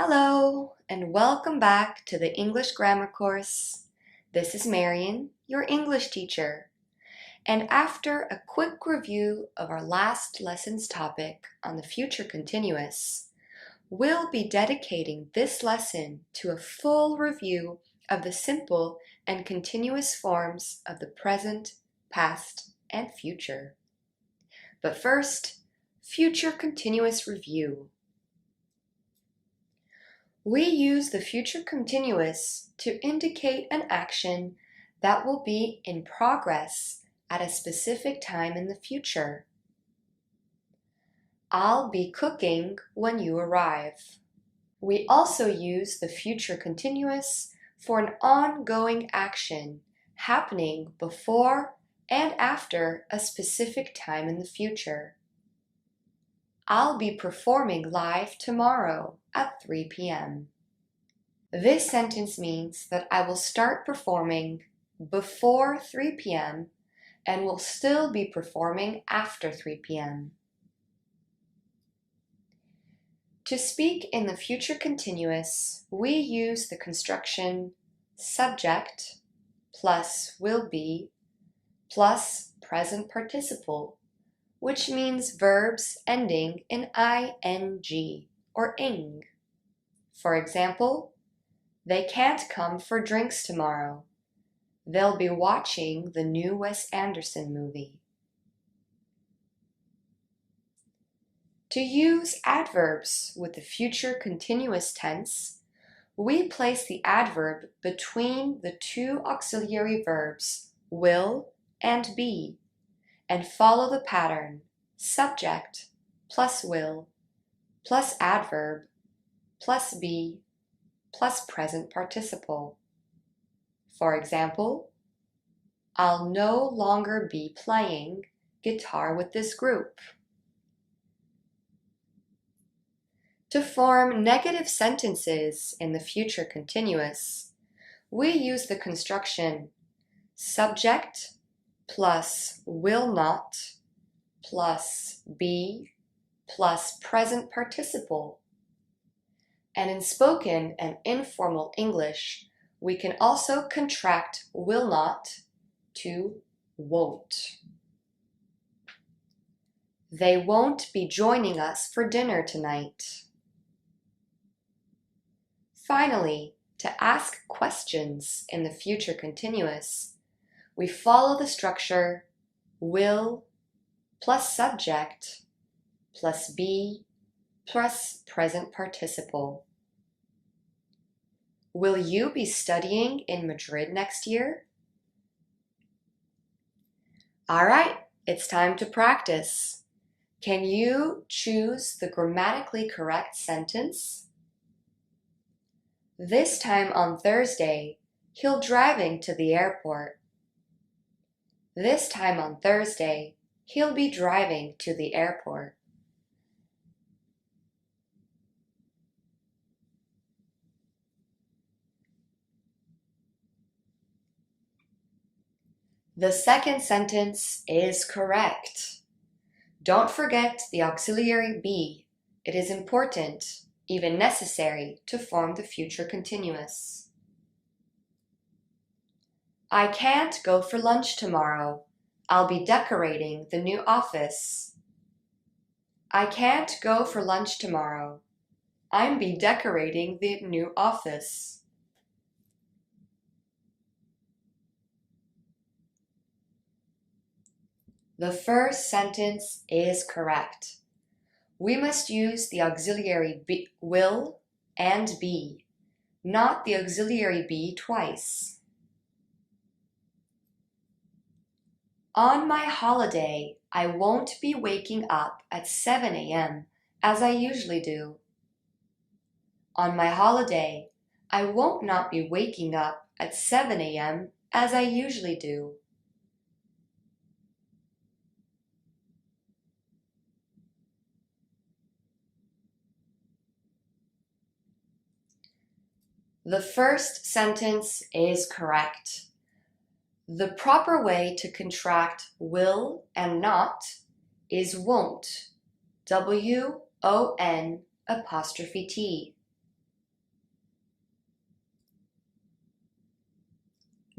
Hello, and welcome back to the English Grammar course. This is Marion, your English teacher. And after a quick review of our last lesson's topic on the future continuous, we'll be dedicating this lesson to a full review of the simple and continuous forms of the present, past, and future. But first, future continuous review. We use the future continuous to indicate an action that will be in progress at a specific time in the future. I'll be cooking when you arrive. We also use the future continuous for an ongoing action happening before and after a specific time in the future. I'll be performing live tomorrow at 3 p.m. This sentence means that I will start performing before 3 p.m. and will still be performing after 3 p.m. To speak in the future continuous, we use the construction subject plus will be plus present participle, which means verbs ending in ing or ing. For example, they can't come for drinks tomorrow. They'll be watching the new Wes Anderson movie. To use adverbs with the future continuous tense, we place the adverb between the two auxiliary verbs will and be, and follow the pattern subject plus will plus adverb plus be plus present participle. For example, I'll no longer be playing guitar with this group. To form negative sentences in the future continuous, we use the construction subject plus will not plus be plus present participle. And in spoken and informal English, we can also contract will not to won't. They won't be joining us for dinner tonight. Finally, to ask questions in the future continuous, we follow the structure will plus subject plus be plus present participle. Will you be studying in Madrid next year? All right, it's time to practice. Can you choose the grammatically correct sentence? This time on Thursday, he'll driving to the airport. This time on Thursday, he'll be driving to the airport. The second sentence is correct. Don't forget the auxiliary be. It is important, even necessary, to form the future continuous. I can't go for lunch tomorrow. I'll be decorating the new office. I can't go for lunch tomorrow. I'm be decorating the new office. The first sentence is correct. We must use the auxiliary be, will and be, not the auxiliary be twice. On my holiday, I won't be waking up at 7 a.m. as I usually do. On my holiday, I won't not be waking up at 7 a.m. as I usually do. The first sentence is correct. The proper way to contract will and not is won't, W-O-N''T.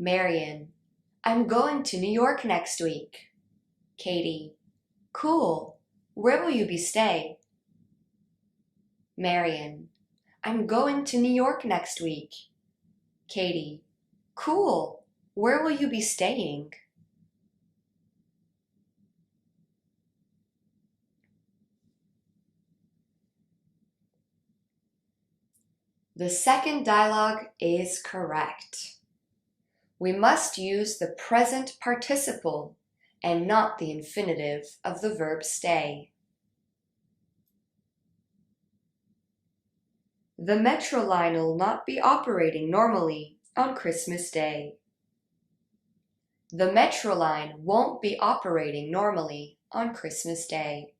Marian, I'm going to New York next week. Katie, cool. Where will you be staying? Marian, I'm going to New York next week. Katie, cool. Where will you be staying? The second dialogue is correct. We must use the present participle and not the infinitive of the verb stay. The metro line will not be operating normally on Christmas Day. The metro line won't be operating normally on Christmas Day.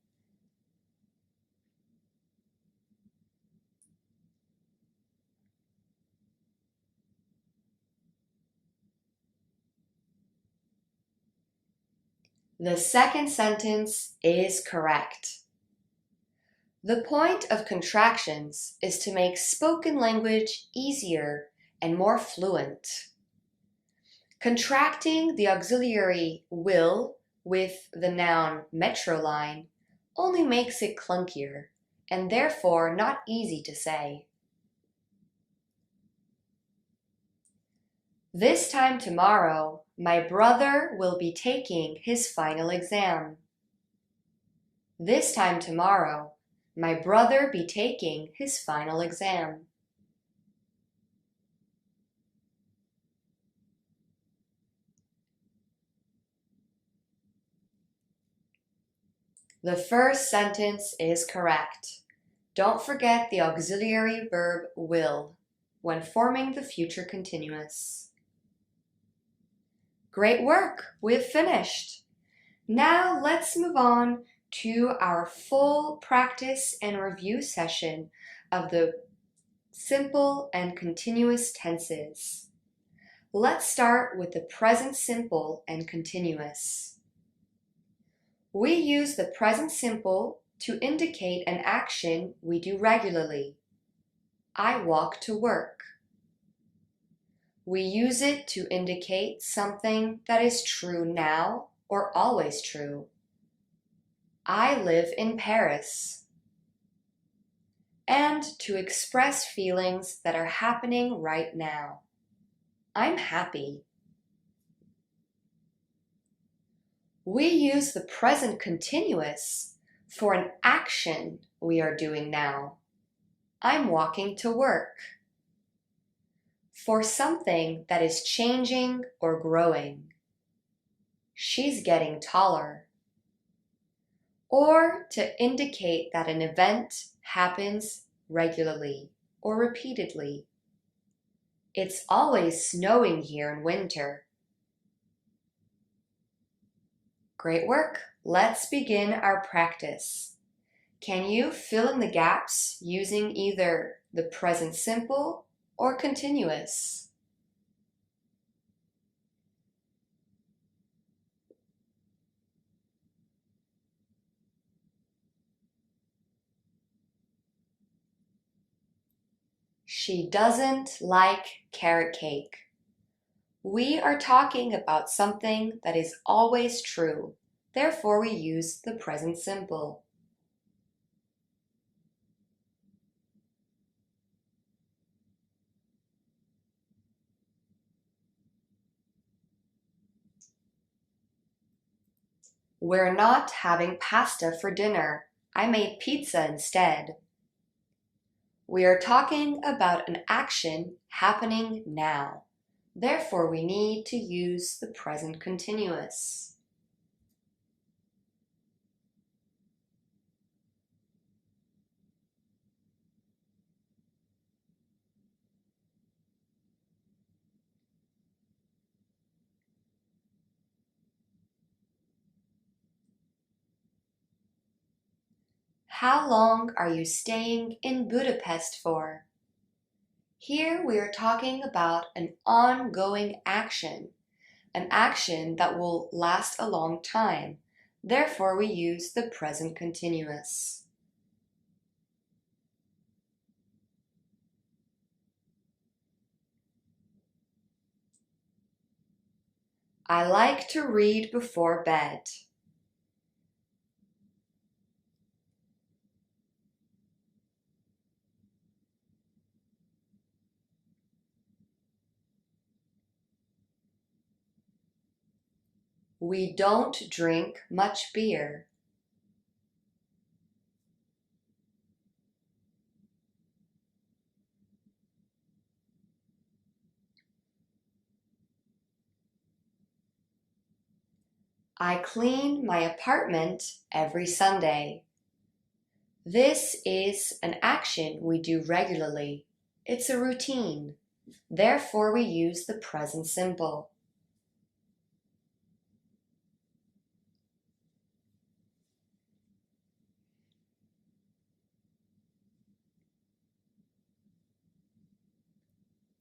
The second sentence is correct. The point of contractions is to make spoken language easier and more fluent. Contracting the auxiliary will with the noun metro line only makes it clunkier and therefore not easy to say. This time tomorrow, my brother will be taking his final exam. This time tomorrow, my brother be taking his final exam. The first sentence is correct. Don't forget the auxiliary verb will when forming the future continuous. Great work! We've finished. Now let's move on to our full practice and review session of the simple and continuous tenses. Let's start with the present simple and continuous. We use the present simple to indicate an action we do regularly. I walk to work. We use it to indicate something that is true now or always true. I live in Paris. And to express feelings that are happening right now. I'm happy. We use the present continuous for an action we are doing now. I'm walking to work. For something that is changing or growing. She's getting taller. Or to indicate that an event happens regularly or repeatedly. It's always snowing here in winter. Great work! Let's begin our practice. Can you fill in the gaps using either the present simple or continuous? She doesn't like carrot cake. We are talking about something that is always true. Therefore, we use the present simple. We're not having pasta for dinner. I made pizza instead. We are talking about an action happening now. Therefore, we need to use the present continuous. How long are you staying in Budapest for? Here we are talking about an ongoing action, an action that will last a long time. Therefore, we use the present continuous. I like to read before bed. We don't drink much beer. I clean my apartment every Sunday. This is an action we do regularly. It's a routine. Therefore, we use the present simple.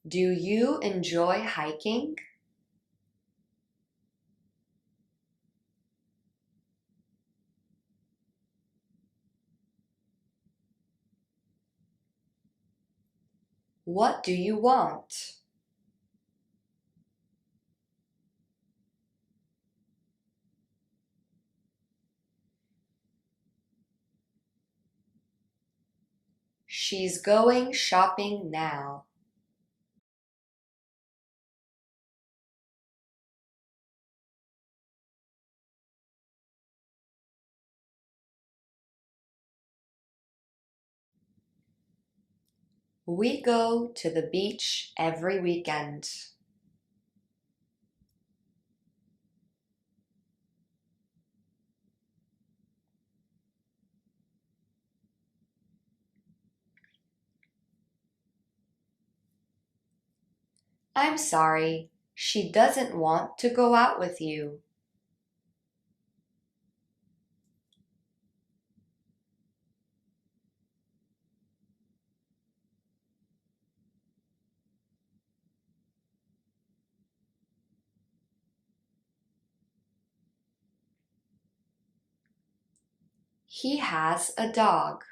Do you enjoy hiking? What do you want? She's going shopping now. We go to the beach every weekend. I'm sorry, she doesn't want to go out with you. He has a dog.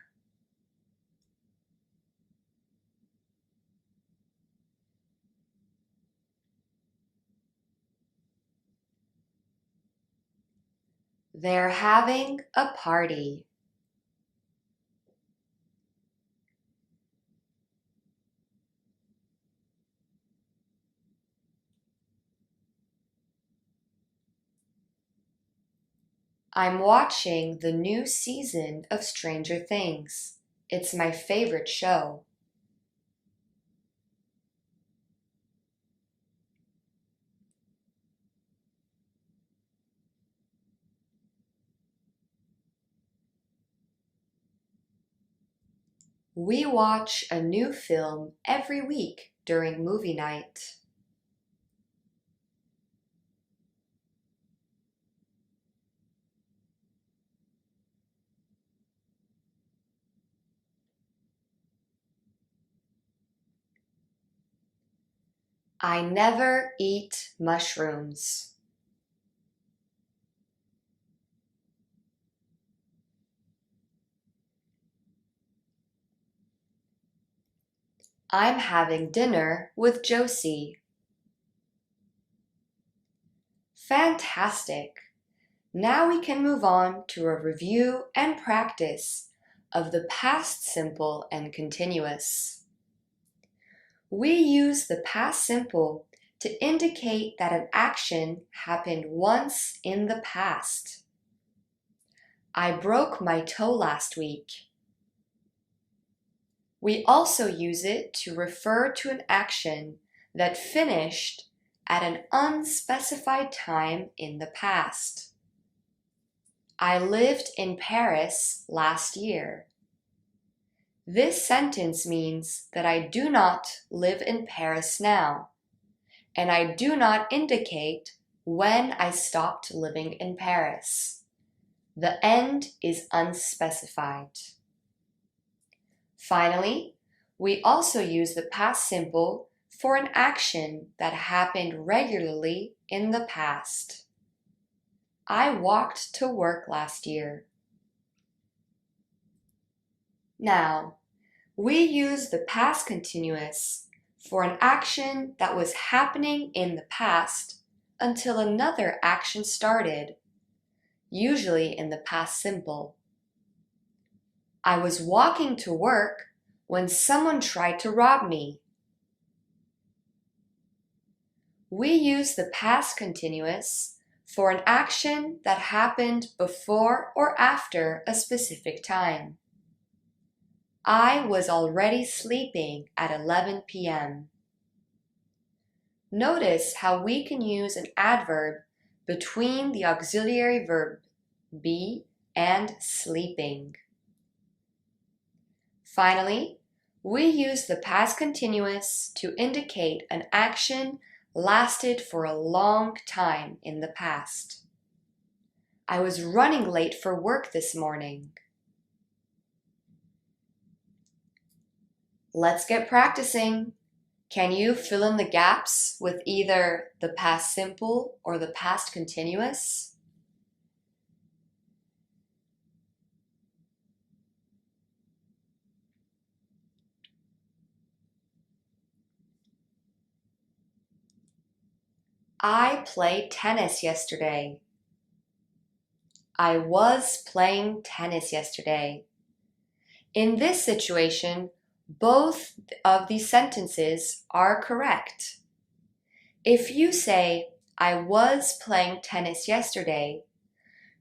They're having a party. I'm watching the new season of Stranger Things. It's my favorite show. We watch a new film every week during movie night. I never eat mushrooms. I'm having dinner with Josie. Fantastic! Now we can move on to a review and practice of the past simple and continuous. We use the past simple to indicate that an action happened once in the past. I broke my toe last week. We also use it to refer to an action that finished at an unspecified time in the past. I lived in Paris last year. This sentence means that I do not live in Paris now, and I do not indicate when I stopped living in Paris. The end is unspecified. Finally, we also use the past simple for an action that happened regularly in the past. I walked to work last year. Now, we use the past continuous for an action that was happening in the past until another action started, usually in the past simple. I was walking to work when someone tried to rob me. We use the past continuous for an action that happened before or after a specific time. I was already sleeping at 11 p.m. Notice how we can use an adverb between the auxiliary verb be and sleeping. Finally, we use the past continuous to indicate an action lasted for a long time in the past. I was running late for work this morning. Let's get practicing. Can you fill in the gaps with either the past simple or the past continuous? I played tennis yesterday. I was playing tennis yesterday. In this situation, both of these sentences are correct. If you say, I was playing tennis yesterday,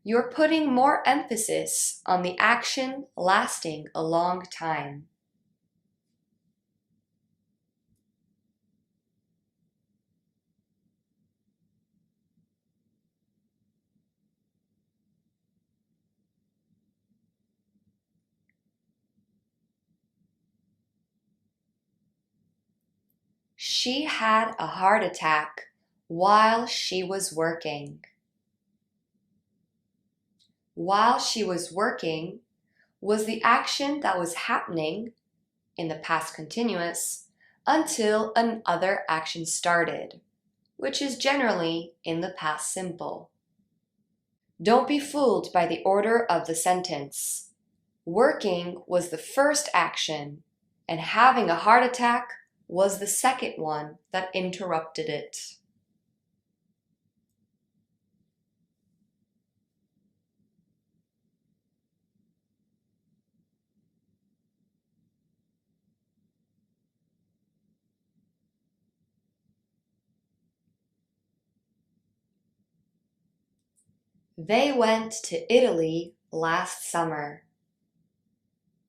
you're putting more emphasis on the action lasting a long time. She had a heart attack while she was working. While she was working was the action that was happening in the past continuous until another action started, which is generally in the past simple. Don't be fooled by the order of the sentence. Working was the first action, and having a heart attack was the second one that interrupted it. They went to Italy last summer.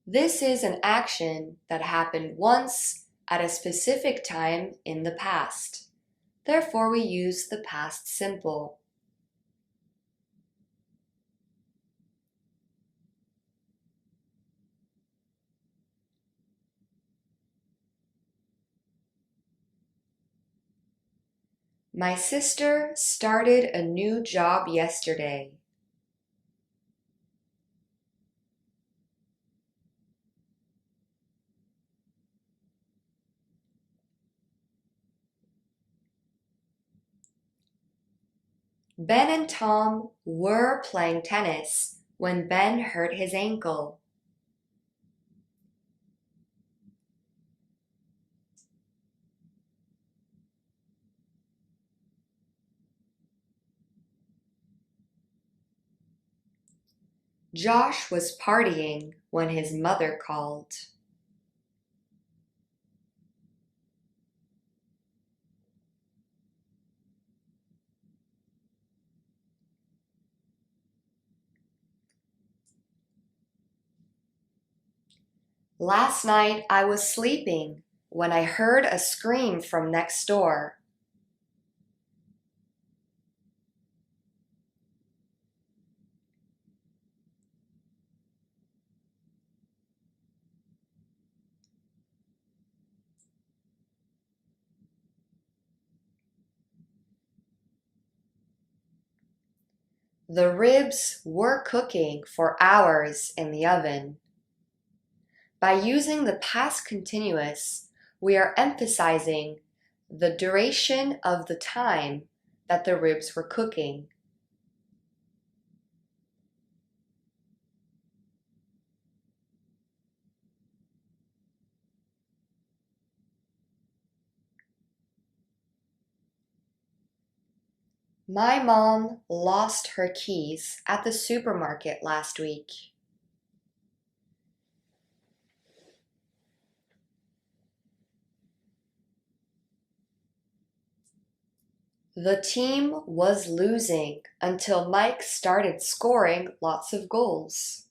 This is an action that happened once at a specific time in the past. Therefore, we use the past simple. My sister started a new job yesterday. Ben and Tom were playing tennis when Ben hurt his ankle. Josh was partying when his mother called. Last night I was sleeping when I heard a scream from next door. The ribs were cooking for hours in the oven. By using the past continuous, we are emphasizing the duration of the time that the ribs were cooking. My mom lost her keys at the supermarket last week. The team was losing until Mike started scoring lots of goals.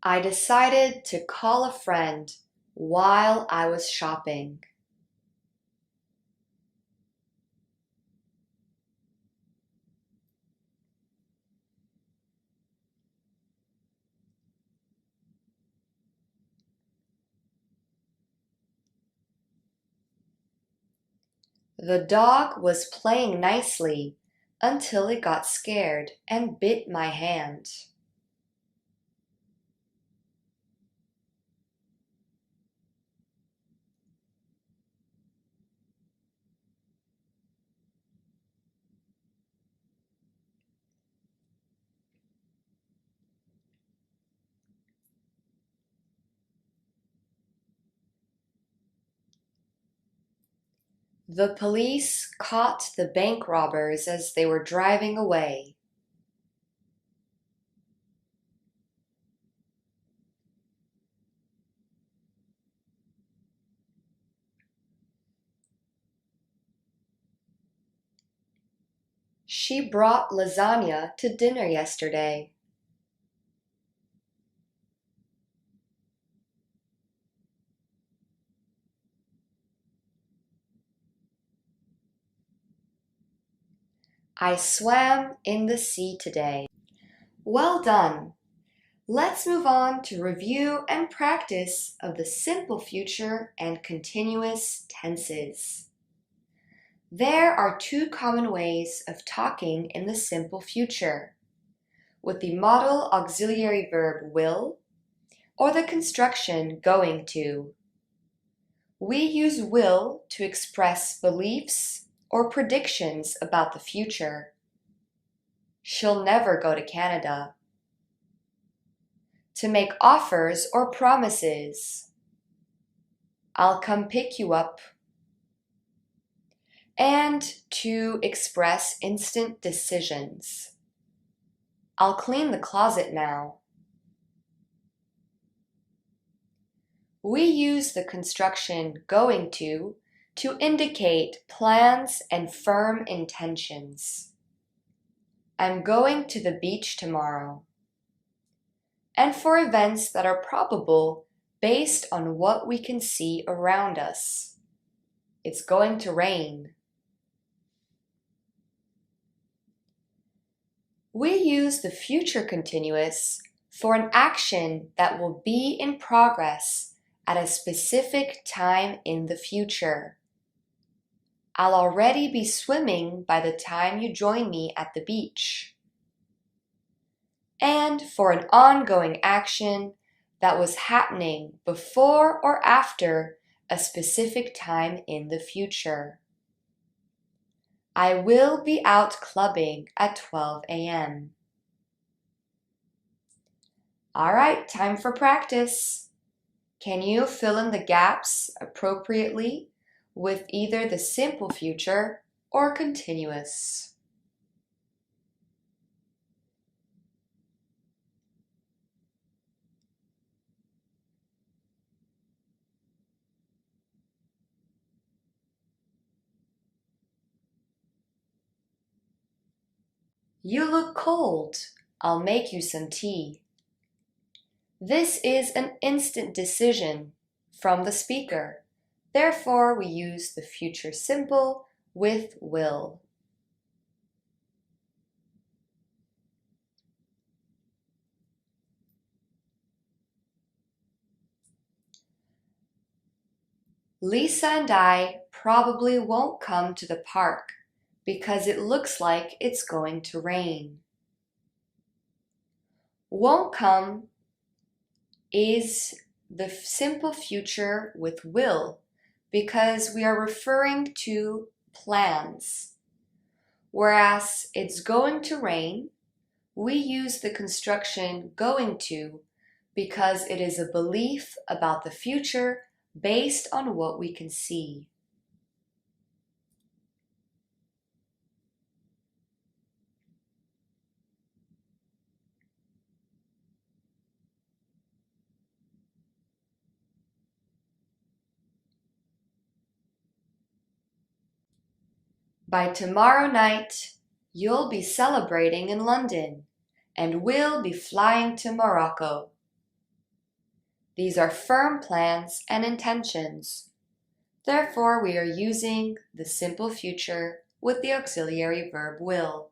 I decided to call a friend while I was shopping. The dog was playing nicely until it got scared and bit my hand. The police caught the bank robbers as they were driving away. She brought lasagna to dinner yesterday. I swam in the sea today. Well done! Let's move on to review and practice of the simple future and continuous tenses. There are two common ways of talking in the simple future, with the modal auxiliary verb will or the construction going to. We use will to express beliefs or predictions about the future. She'll never go to Canada. To make offers or promises. I'll come pick you up. And to express instant decisions. I'll clean the closet now. We use the construction going to indicate plans and firm intentions. I'm going to the beach tomorrow. And for events that are probable based on what we can see around us. It's going to rain. We use the future continuous for an action that will be in progress at a specific time in the future. I'll already be swimming by the time you join me at the beach. And for an ongoing action that was happening before or after a specific time in the future. I will be out clubbing at 12 a.m. All right, time for practice. Can you fill in the gaps appropriately with either the simple future or continuous? You look cold. I'll make you some tea. This is an instant decision from the speaker. Therefore, we use the future simple with will. Lisa and I probably won't come to the park because it looks like it's going to rain. Won't come is the simple future with will because we are referring to plans. Whereas it's going to rain, we use the construction going to because it is a belief about the future based on what we can see. By tomorrow night, you'll be celebrating in London, and we'll be flying to Morocco. These are firm plans and intentions. Therefore, we are using the simple future with the auxiliary verb will.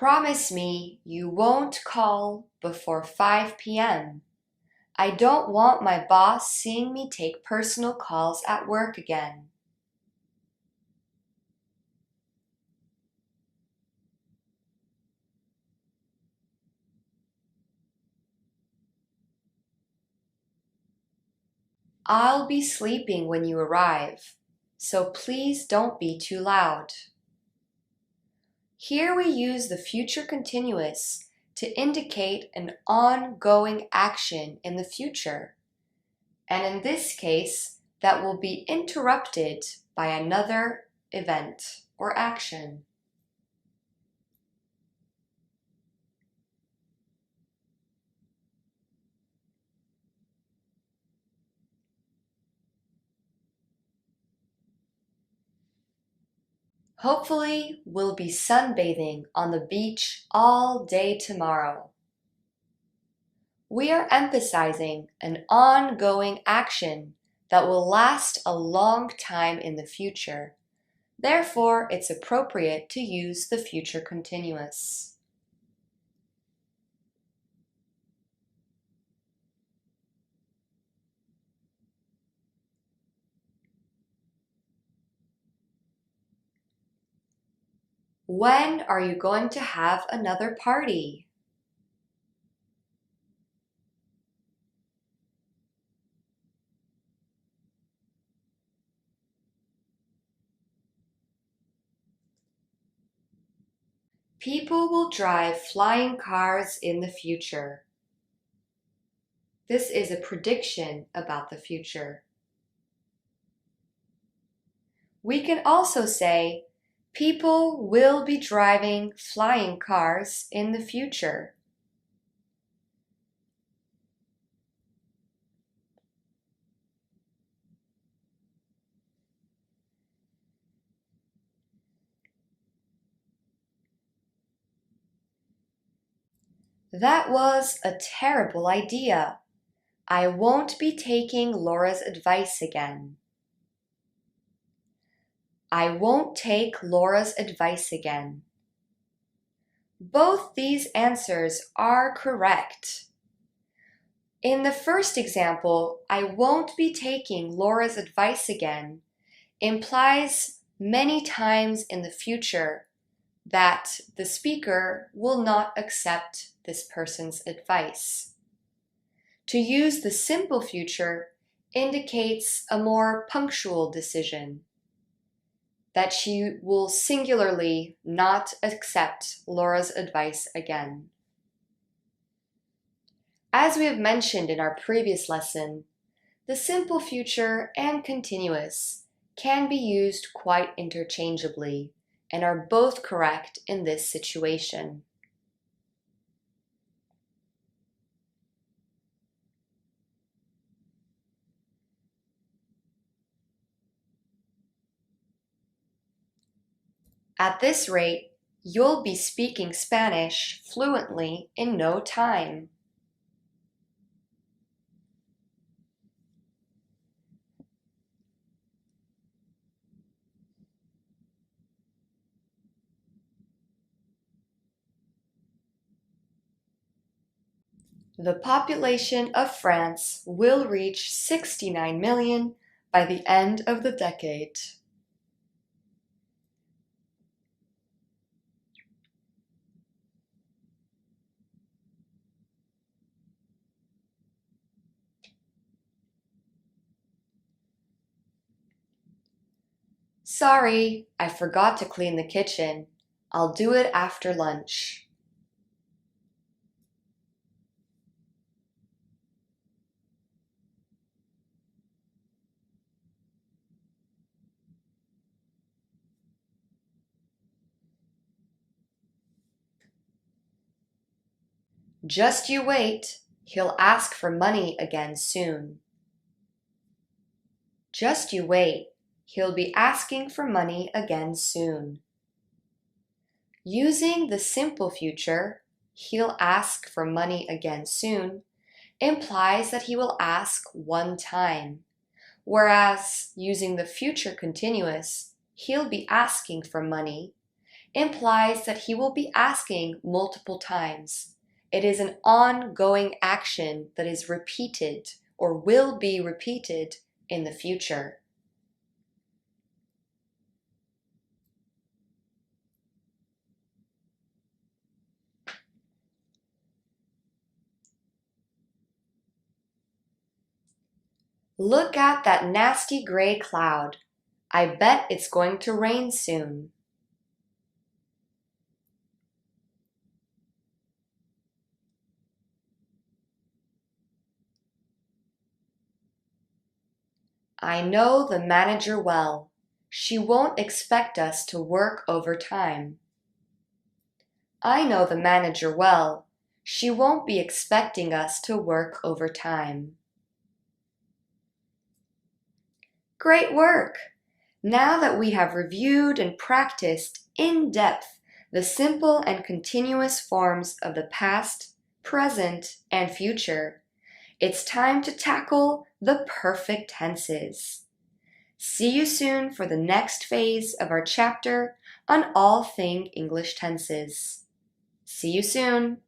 Promise me you won't call before 5 p.m. I don't want my boss seeing me take personal calls at work again. I'll be sleeping when you arrive, so please don't be too loud. Here we use the future continuous to indicate an ongoing action in the future, and in this case, that will be interrupted by another event or action. Hopefully, we'll be sunbathing on the beach all day tomorrow. We are emphasizing an ongoing action that will last a long time in the future. Therefore, it's appropriate to use the future continuous. When are you going to have another party? People will drive flying cars in the future. This is a prediction about the future. We can also say, people will be driving flying cars in the future. That was a terrible idea. I won't be taking Laura's advice again. I won't take Laura's advice again. Both these answers are correct. In the first example, I won't be taking Laura's advice again implies many times in the future that the speaker will not accept this person's advice. To use the simple future indicates a more punctual decision, that she will singularly not accept Laura's advice again. As we have mentioned in our previous lesson, the simple future and continuous can be used quite interchangeably and are both correct in this situation. At this rate, you'll be speaking Spanish fluently in no time. The population of France will reach 69 million by the end of the decade. Sorry, I forgot to clean the kitchen. I'll do it after lunch. Just you wait, he'll ask for money again soon. Just you wait, he'll be asking for money again soon. Using the simple future, he'll ask for money again soon, implies that he will ask one time, whereas using the future continuous, he'll be asking for money, implies that he will be asking multiple times. It is an ongoing action that is repeated or will be repeated in the future. Look at that nasty gray cloud. I bet it's going to rain soon. I know the manager well. She won't expect us to work overtime. I know the manager well. She won't be expecting us to work overtime. Great work! Now that we have reviewed and practiced in depth the simple and continuous forms of the past, present, and future, it's time to tackle the perfect tenses. See you soon for the next phase of our chapter on all things English tenses. See you soon!